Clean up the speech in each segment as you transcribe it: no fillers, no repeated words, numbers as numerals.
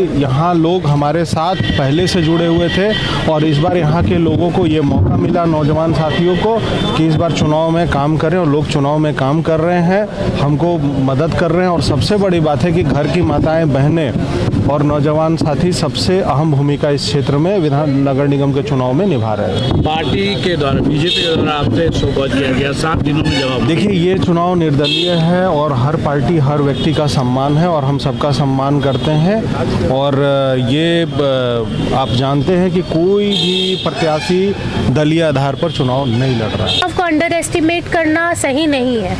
यहाँ लोग हमारे साथ पहले से जुड़े हुए थे और इस बार यहाँ के लोगों को ये मौका मिला, नौजवान साथियों को, कि इस बार चुनाव में काम करें, और लोग चुनाव में काम कर रहे हैं, हमको मदद कर रहे हैं। और सबसे बड़ी बात है कि घर की माताएं, बहनें और नौजवान साथी सबसे अहम भूमिका इस क्षेत्र में विधान नगर निगम के चुनाव में निभा रहे हैं। पार्टी के द्वारा, बीजेपी के द्वारा आपसे सौगात किया गया 7 दिनों में जवाब। देखिए, ये चुनाव निर्दलीय है और हर पार्टी, हर व्यक्ति का सम्मान है और हम सबका सम्मान करते हैं। और ये आप जानते हैं कि कोई भी प्रत्याशी दलीय आधार पर चुनाव नहीं लड़ रहा है। आपको अंडर एस्टिमेट करना सही नहीं है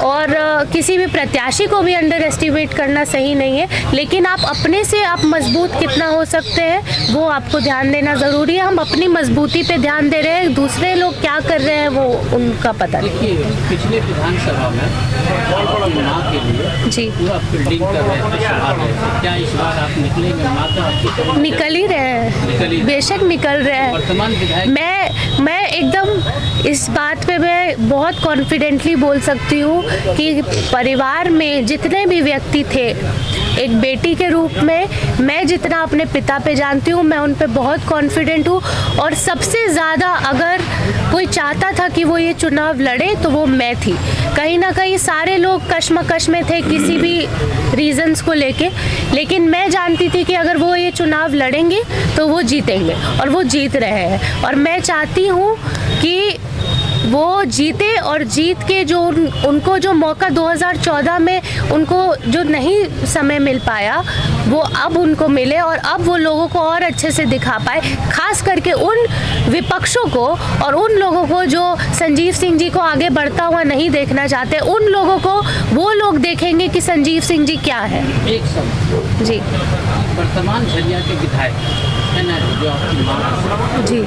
और किसी भी प्रत्याशी को भी अंडर एस्टिमेट करना सही नहीं है, लेकिन आप अपने से आप मजबूत कितना हो सकते हैं वो आपको ध्यान देना ज़रूरी है। हम अपनी मजबूती पे ध्यान दे रहे हैं, दूसरे लोग क्या कर रहे हैं वो उनका पता नहीं। पिछले विधानसभा में माँ के लिए जी पूरा फील्डिंग कर रहे थे, क्या इस बार आप निकलेंगे? माँ तो आपकी निकल ही रहे हैं, बेशक निकल रहे हैं। वर्तमान विधायक मैं एकदम इस बात पे मैं बहुत कॉन्फिडेंटली बोल सकती हूँ कि परिवार में जितने भी व्यक्ति थे, एक बेटी के रूप में मैं जितना अपने पिता पे जानती हूँ, मैं उन पे बहुत कॉन्फिडेंट हूँ। और सबसे ज़्यादा अगर कोई चाहता था कि वो ये चुनाव लड़े तो वो मैं थी। कहीं ना कहीं सारे लोग कश्मकश में थे किसी भी रीजंस को लेके, लेकिन मैं जानती थी कि अगर वो ये चुनाव लड़ेंगे तो वो जीतेंगे, और वो जीत रहे हैं। और मैं चाहती हूँ कि वो जीते और जीत के जो उनको जो मौका 2014 में उनको जो नहीं समय मिल पाया वो अब उनको मिले, और अब वो लोगों को और अच्छे से दिखा पाए, खास करके उन विपक्षों को और उन लोगों को जो संजीव सिंह जी को आगे बढ़ता हुआ नहीं देखना चाहते, उन लोगों को वो लोग देखेंगे कि संजीव सिंह जी क्या है। एक सब जी वर्तमान झरिया के विधायक है ना, जो आपकी माँ, जी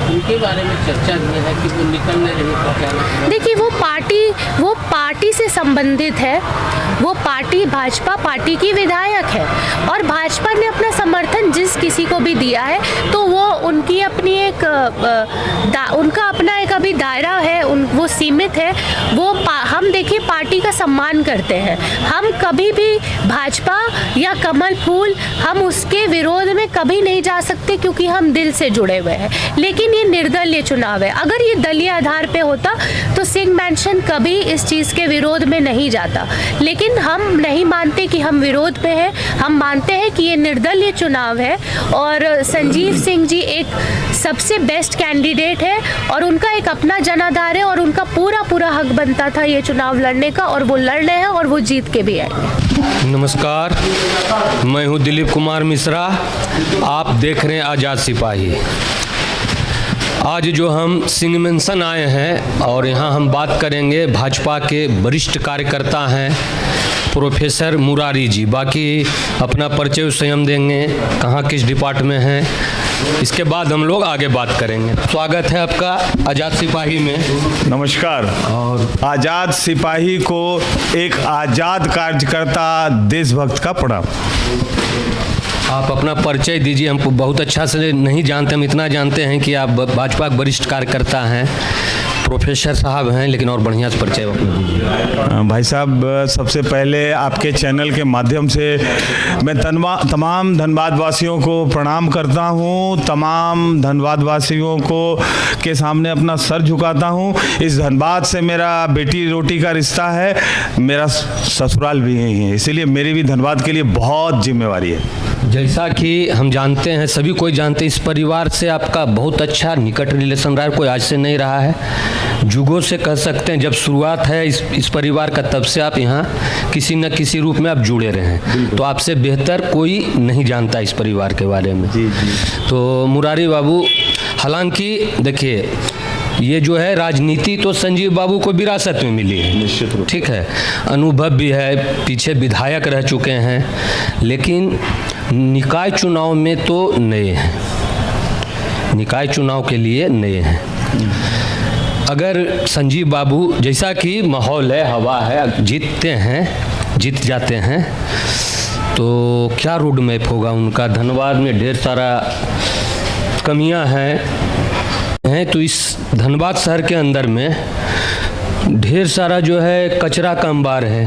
उनके बारे में चर्चा भी है कि वो निकल नहीं रही, तो क्या? देखिए, वो पार्टी से संबंधित है, वो पार्टी भाजपा पार्टी की विधायक है, और भाजपा ने अपना समर्थन जिस किसी को भी दिया है तो वो उनकी अपनी एक उनका अपना एक अभी दायरा है, वो सीमित है। हम देखिए पार्टी का सम्मान करते हैं, हम कभी भी भाजपा या कमल फूल हम उसके विरोध में कभी नहीं जा सकते, क्योंकि हम दिल से जुड़े हुए हैं। लेकिन ये निर्दलीय चुनाव है, अगर ये दलीय आधार पे होता तो सिंह मैंशन कभी इस चीज़ के विरोध में नहीं जाता। लेकिन हम नहीं मानते कि हम विरोध पे हैं, हम मानते हैं कि ये निर्दलीय चुनाव है और संजीव सिंह जी एक सबसे बेस्ट कैंडिडेट है और उनका एक अपना जनाधार है और उनका पूरा हक बनता था ये चुनाव लड़ने का, और वो लड़ रहे हैं और वो जीत के भी आएंगे। नमस्कार, मैं हूं दिलीप कुमार मिश्रा। आप देख रहे हैं आज़ाद सिपाही। आज जो हम सिंह मेंशन आए हैं और यहाँ हम बात करेंगे, भाजपा के वरिष्ठ कार्यकर्ता हैं प्रोफेसर मुरारी जी। बाकी अपना परिचय स्वयं देंगे, कहाँ किस डिपार्टमेंट में हैं, इसके बाद हम लोग आगे बात करेंगे। स्वागत है आपका आज़ाद सिपाही में। नमस्कार। और आज़ाद सिपाही को एक आज़ाद कार्यकर्ता देशभक्त का प्रणाम। आप अपना परिचय दीजिए, हमको बहुत अच्छा से नहीं जानते, हम इतना जानते हैं कि आप भाजपा के वरिष्ठ कार्यकर्ता हैं, प्रोफेसर साहब हैं, लेकिन और बढ़िया से परिचय अपना दीजिए। भाई साहब, सबसे पहले आपके चैनल के माध्यम से मैं तमाम धनबाद वासियों को प्रणाम करता हूं, तमाम धनबाद वासियों को के सामने अपना सर झुकाता हूं। इस धनबाद से मेरा बेटी रोटी का रिश्ता है, मेरा ससुराल भी यही है, इसीलिए मेरी भी धनबाद के लिए बहुत जिम्मेवारी है। जैसा कि हम जानते हैं, सभी कोई जानते हैं, इस परिवार से आपका बहुत अच्छा निकट रिलेशन रहा है, कोई आज से नहीं रहा है, जुगों से कह सकते हैं। जब शुरुआत है इस परिवार का, तब से आप यहाँ किसी न किसी रूप में आप जुड़े रहे हैं, तो आपसे बेहतर कोई नहीं जानता इस परिवार के बारे में। जी। तो मुरारी बाबू, हालांकि देखिए, ये जो है राजनीति तो संजीव बाबू को विरासत में मिली है, निश्चित रूप, ठीक है, अनुभव भी है, पीछे विधायक रह चुके हैं, लेकिन निकाय चुनाव में तो नए हैं, निकाय चुनाव के लिए नए हैं। अगर संजीव बाबू, जैसा कि माहौल है, हवा है, जीत जाते हैं, तो क्या रोड मैप होगा उनका? धनबाद में ढेर सारा कमियां हैं, तो इस धनबाद शहर के अंदर में ढेर सारा जो है कचरा का अंबार है।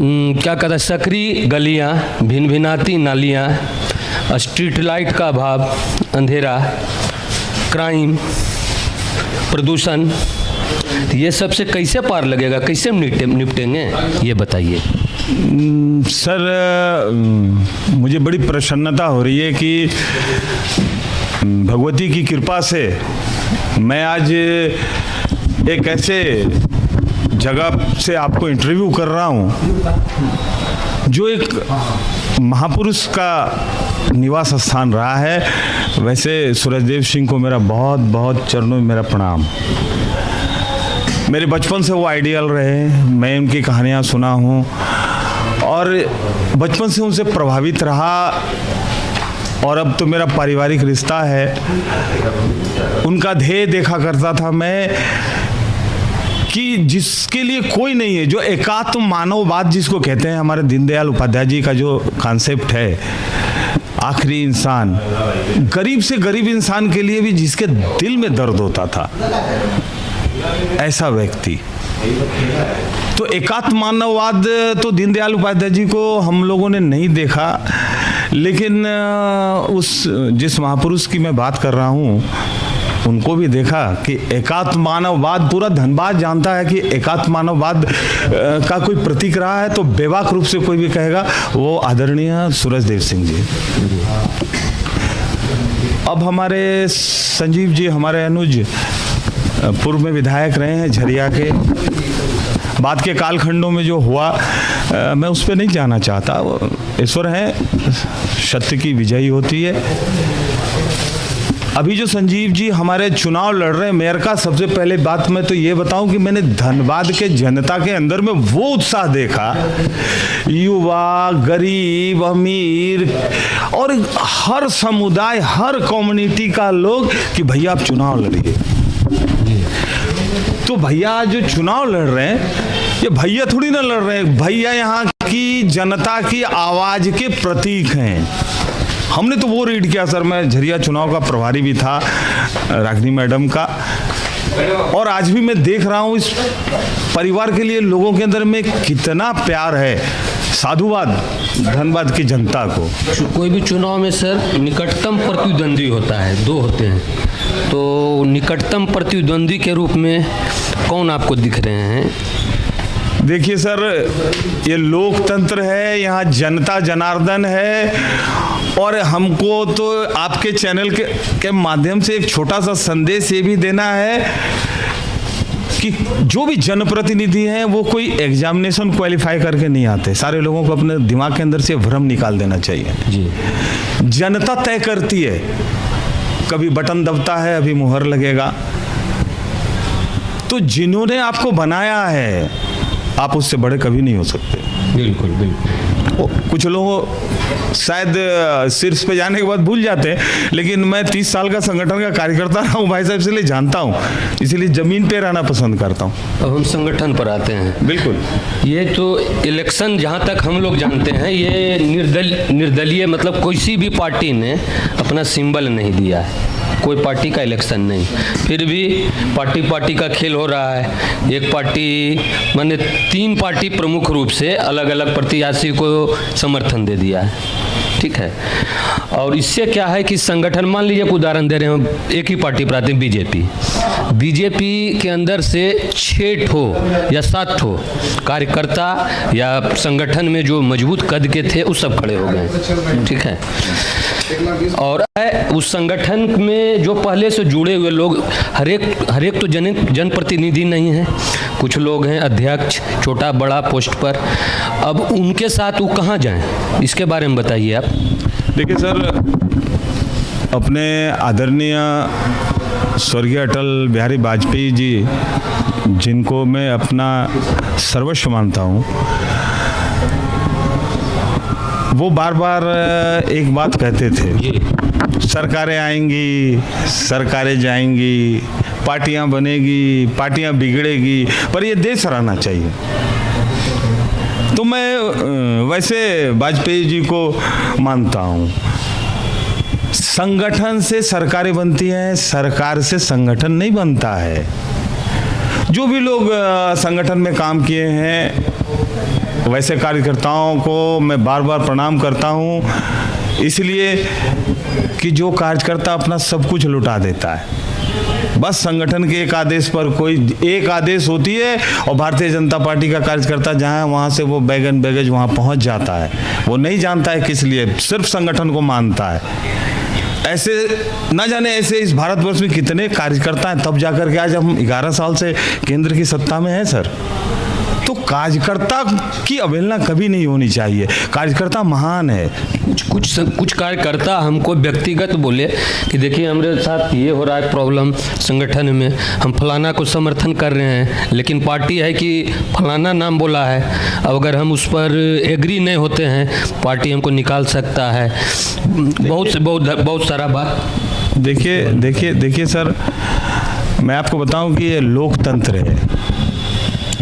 क्या कहता है, सकरी गलियाँ, भिनभिनाती नालियाँ, स्ट्रीट लाइट का अभाव, अंधेरा, क्राइम, प्रदूषण, ये सब से कैसे पार लगेगा, कैसे निपटेंगे, ये बताइए। सर, मुझे बड़ी प्रसन्नता हो रही है कि भगवती की कृपा से मैं आज एक ऐसे जगह से आपको इंटरव्यू कर रहा हूँ जो एक महापुरुष का निवास स्थान रहा है। वैसे सूरजदेव सिंह को मेरा बहुत बहुत चरणों में मेरा प्रणाम। मेरे बचपन से वो आइडियल रहे, मैं उनकी कहानियाँ सुना हूँ और बचपन से उनसे प्रभावित रहा और अब तो मेरा पारिवारिक रिश्ता है। उनका ध्येय देखा करता था मैं कि जिसके लिए कोई नहीं है, जो एकात्म मानववाद जिसको कहते हैं, हमारे दीनदयाल उपाध्याय जी का जो कॉन्सेप्ट है, आखिरी इंसान, गरीब से गरीब इंसान के लिए भी जिसके दिल में दर्द होता था, ऐसा व्यक्ति। तो एकात्म मानववाद तो दीनदयाल उपाध्याय जी को हम लोगों ने नहीं देखा, लेकिन उस जिस महापुरुष की मैं बात कर रहा हूँ उनको भी देखा कि एकात्म मानववाद, पूरा धनबाद जानता है कि एकात्म मानववाद का कोई प्रतीक रहा है तो बेबाक रूप से कोई भी कहेगा वो आदरणीय सूरजदेव सिंह जी। अब हमारे संजीव जी, हमारे अनुज, पूर्व में विधायक रहे हैं झरिया के। बाद के कालखंडों में जो हुआ मैं उस पर नहीं जाना चाहता, वो ईश्वर है, सत्य की विजयी होती है। अभी जो संजीव जी हमारे चुनाव लड़ रहे हैं मेयर का, सबसे पहले बात मैं तो ये बताऊं कि मैंने धनबाद के जनता के अंदर में वो उत्साह देखा, युवा, गरीब, अमीर और हर समुदाय, हर कम्युनिटी का लोग कि भैया आप चुनाव लड़िए। तो भैया जो चुनाव लड़ रहे हैं, ये भैया थोड़ी ना लड़ रहे हैं, भैया यहाँ की जनता की आवाज के प्रतीक हैं। हमने तो वो रीड किया सर, मैं झरिया चुनाव का प्रभारी भी था रागिनी मैडम का, और आज भी मैं देख रहा हूँ इस परिवार के लिए लोगों के अंदर में कितना प्यार है। साधुवाद धनबाद की जनता को। कोई भी चुनाव में सर निकटतम प्रतिद्वंदी होता है, दो होते हैं, तो निकटतम प्रतिद्वंदी के रूप में कौन आपको दिख रहे हैं? देखिए सर, ये लोकतंत्र है, यहाँ जनता जनार्दन है और हमको तो आपके चैनल के माध्यम से एक छोटा सा संदेश ये भी देना है कि जो भी जनप्रतिनिधि हैं वो कोई एग्जामिनेशन क्वालिफाई करके नहीं आते। सारे लोगों को अपने दिमाग के अंदर से भ्रम निकाल देना चाहिए जी। जनता तय करती है, कभी बटन दबता है, अभी मुहर लगेगा। तो जिन्होंने आपको बनाया है आप उससे बड़े कभी नहीं हो सकते। बिल्कुल बिल्कुल। कुछ लोग शायद शीर्ष पे जाने के बाद भूल जाते हैं, लेकिन मैं 30 साल का संगठन का कार्यकर्ता रहा हूँ भाई साहब, इसलिए जानता हूँ, इसीलिए जमीन पे रहना पसंद करता हूँ। अब हम संगठन पर आते हैं। बिल्कुल। ये तो इलेक्शन जहाँ तक हम लोग जानते हैं ये निर्दलीय, मतलब किसी भी पार्टी ने अपना सिंबल नहीं दिया है, कोई पार्टी का इलेक्शन नहीं, फिर भी पार्टी का खेल हो रहा है। एक पार्टी माने 3 पार्टी प्रमुख रूप से अलग अलग प्रत्याशी को समर्थन दे दिया है, ठीक है। और इससे क्या है कि संगठन, मान लीजिए एक उदाहरण दे रहे हैं, एक ही पार्टी पर आते हैं बीजेपी के अंदर से 6 ठो या 7 ठो कार्यकर्ता या संगठन में जो मजबूत कद के थे वो सब खड़े हो गए, ठीक है। और उस संगठन में जो पहले से जुड़े हुए लोग, हर एक तो जनप्रतिनिधि नहीं है, कुछ लोग हैं अध्यक्ष, छोटा बड़ा पोस्ट पर, अब उनके साथ वो कहाँ जाएं, इसके बारे में बताइए आप। देखिए सर, अपने आदरणीय स्वर्गीय अटल बिहारी वाजपेयी जी, जिनको मैं अपना सर्वस्व मानता हूँ, वो बार बार एक बात कहते थे, सरकारें आएंगी, सरकारें जाएंगी, पार्टियां बनेगी, पार्टियां बिगड़ेगी, पर ये देश रहना चाहिए। तो मैं वैसे वाजपेयी जी को मानता हूँ। संगठन से सरकारें बनती हैं, सरकार से संगठन नहीं बनता है। जो भी लोग संगठन में काम किए हैं वैसे कार्यकर्ताओं को मैं बार बार प्रणाम करता हूँ, इसलिए कि जो कार्यकर्ता अपना सब कुछ लुटा देता है। बस संगठन के एक आदेश पर, कोई एक आदेश होती है और भारतीय जनता पार्टी का कार्यकर्ता जहाँ वहाँ से वो बैगन बैगेज वहाँ पहुँच जाता है। वो नहीं जानता है किस लिए, सिर्फ संगठन को मानता है। ऐसे न जाने ऐसे इस भारतवर्ष में कितने कार्यकर्ता हैं, तब जाकर के आज हम 11 साल से केंद्र की सत्ता में हैं सर। तो कार्यकर्ता की अवहेलना कभी नहीं होनी चाहिए, कार्यकर्ता महान है। कुछ कार्यकर्ता हमको व्यक्तिगत बोले कि देखिए हमारे साथ ये हो रहा है प्रॉब्लम संगठन में, हम फलाना को समर्थन कर रहे हैं, लेकिन पार्टी है कि फलाना नाम बोला है, अब अगर हम उस पर एग्री नहीं होते हैं पार्टी हमको निकाल सकता है। बहुत सारा बात। देखिए सर, मैं आपको बताऊं कि ये लोकतंत्र है।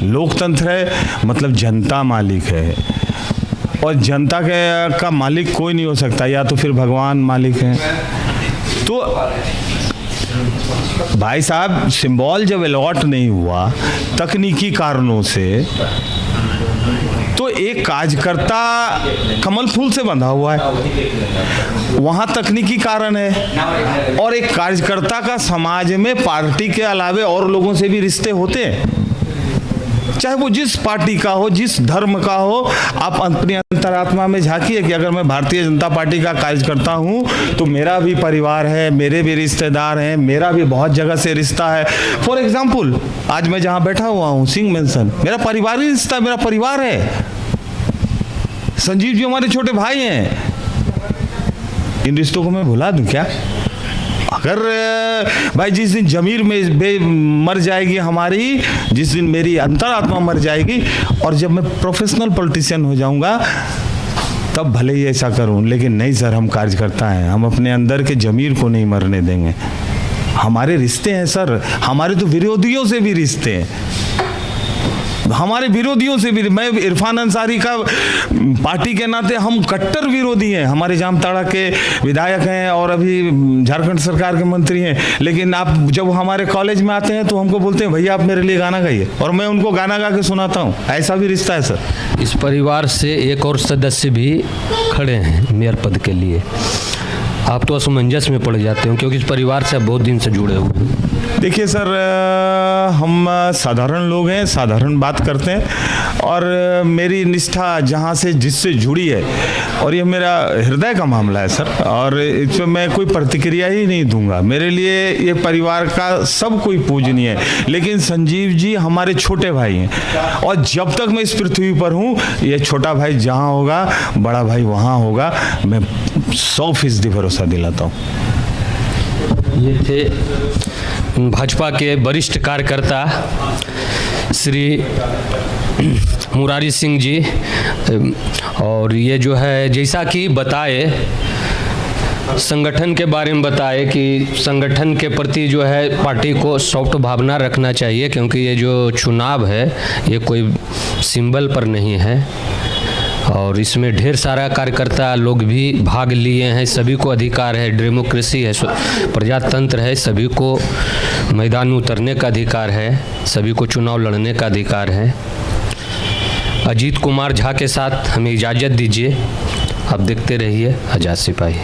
लोकतंत्र है मतलब जनता मालिक है, और जनता का मालिक कोई नहीं हो सकता, या तो फिर भगवान मालिक है। तो भाई साहब, सिंबल जब अलॉट नहीं हुआ तकनीकी कारणों से, तो एक कार्यकर्ता कमल फूल से बंधा हुआ है, वहाँ तकनीकी कारण है। और एक कार्यकर्ता का समाज में पार्टी के अलावे और लोगों से भी रिश्ते होते हैं, चाहे वो जिस पार्टी का हो, जिस धर्म का हो। आप अपनी अंतरात्मा में झांकिए कि अगर मैं भारतीय जनता पार्टी का कार्यकर्ता हूं तो मेरा भी परिवार है, मेरे भी रिश्तेदार हैं, मेरा भी बहुत जगह से रिश्ता है। फॉर एग्जाम्पल, आज मैं जहां बैठा हुआ हूं सिंह मेंशन, मेरा पारिवारिक रिश्ता, मेरा परिवार है। संजीव जी हमारे छोटे भाई हैं, इन रिश्तों को मैं भुला दूं क्या? अगर भाई जिस दिन जमीर में मर जाएगी हमारी, जिस दिन मेरी अंतरात्मा मर जाएगी, और जब मैं प्रोफेशनल पॉलिटिशियन हो जाऊंगा, तब भले ही ऐसा करूं। लेकिन नहीं सर, हम कार्यकर्ता हैं, हम अपने अंदर के जमीर को नहीं मरने देंगे। हमारे रिश्ते हैं सर, हमारे तो विरोधियों से भी रिश्ते हैं, हमारे विरोधियों से भी। मैं इरफान अंसारी का पार्टी के नाते हम कट्टर विरोधी हैं, हमारे जामताड़ा के विधायक हैं और अभी झारखंड सरकार के मंत्री हैं। लेकिन आप जब हमारे कॉलेज में आते हैं तो हमको बोलते हैं भैया आप मेरे लिए गाना गाइए, और मैं उनको गाना गा के सुनाता हूँ। ऐसा भी रिश्ता है सर। इस परिवार से एक और सदस्य भी खड़े हैं मेयर पद के लिए। आप तो असमंजस में पड़ जाते हो क्योंकि इस परिवार से बहुत दिन से जुड़े हुए हैं। देखिए सर, हम साधारण लोग हैं, साधारण बात करते हैं, और मेरी निष्ठा जहाँ से जिससे जुड़ी है, और ये मेरा हृदय का मामला है सर, और इसमें मैं कोई प्रतिक्रिया ही नहीं दूंगा। मेरे लिए ये परिवार का सब कोई पूजनीय है, लेकिन संजीव जी हमारे छोटे भाई हैं, और जब तक मैं इस पृथ्वी पर हूँ, ये छोटा भाई जहाँ होगा बड़ा भाई वहाँ होगा, मैं 100% भरोसा दिलाता हूँ। ये थे भाजपा के वरिष्ठ कार्यकर्ता श्री मुरारी सिंह जी, और ये जो है जैसा कि बताए संगठन के बारे में बताए कि संगठन के प्रति जो है पार्टी को सॉफ्ट भावना रखना चाहिए, क्योंकि ये जो चुनाव है ये कोई सिंबल पर नहीं है, और इसमें ढेर सारा कार्यकर्ता लोग भी भाग लिए हैं। सभी को अधिकार है, डेमोक्रेसी है, प्रजातंत्र है, सभी को मैदान में उतरने का अधिकार है, सभी को चुनाव लड़ने का अधिकार है। अजीत कुमार झा के साथ हमें इजाज़त दीजिए, आप देखते रहिए आज़ाद सिपाही।